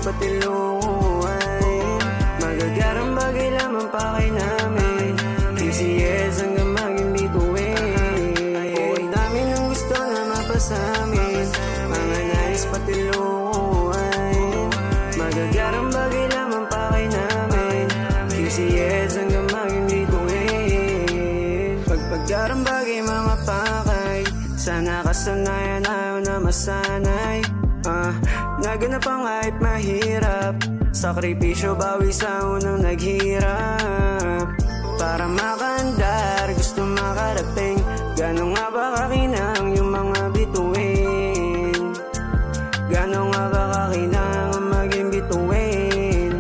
pati lukuhan. Magagarang bagay lamang pa kay namin, QCS hanggang maging bituin. Oh, ang dami ng gusto na mapasamin, mga nais pati lukuhan. Magagarang bagay lamang pa kay namin, QCS hanggang maging bituin. Paggarang bagay mga pakay, sana kasanayan ayaw na masanay. Naganap ang kahit mahirap, sakripisyo bawi sa unang naghirap. Para makaandar, gusto makarating, gano'n nga ba kakinang yung mga bituin? Gano'n nga ba kakinang maging bituin?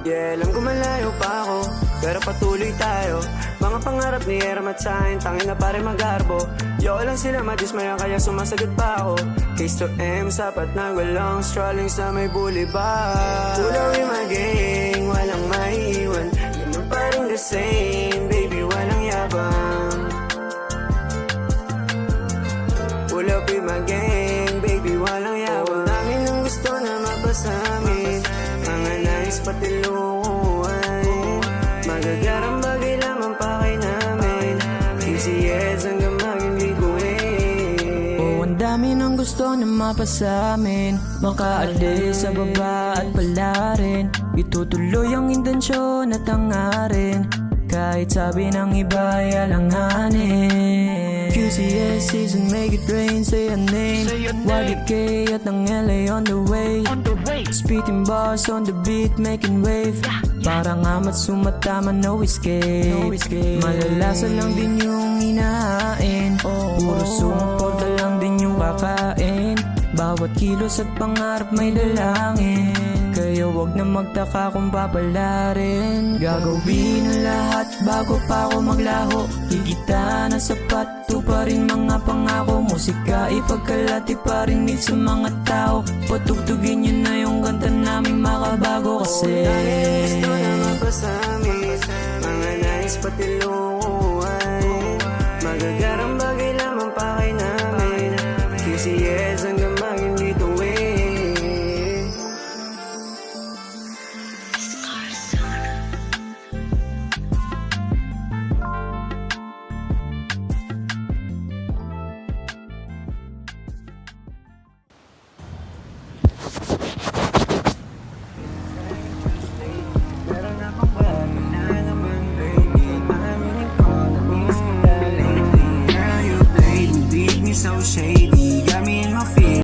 Yeah, alam ko malayo pa ako, pero patuloy tayo. Mga pangarap ni Eram at sa'kin, tangin na pare mag-arbo. Yo lang sila madismaya kaya sumasagot pa ako. Case to M, sapat na walang strolling sa may boulevard. Pulawi maging, walang maiiwan, ganun pa rin the same, baby walang yabang. Pulawi maging, baby walang yabang. Dami ng gusto na mapasamin, mga nais pati lukuhan. Magagarang bagay lamang pa kay namin, QCS hanggang maging biguin. Oh, ang dami ng gusto na mapasamin, makaalis sa baba at palarin. Itutuloy ang intensyon at hangarin, kahit sabi ng iba ay alanganin. QCS season, make it rain, say your name. YDK at ng LA on the way. Spitting bars on the beat, making wave. Parang amat sumatama, no escape. Malalasa lang din yung inahain, puro sumport lang din yung kakain. Bawat kilos at pangarap may dalangin, kaya wag na magtaka kung papalarin. Gagawin ang lahat bago pa ako maglaho, higita na sapat, tuparin mga pangako. Musika ipagkalati pa rin sa mga tao, patugtugin nyo na yung kanta naming makabago. Kasi gusto na mapasamin, mga nais pati lukuhan. Magagarang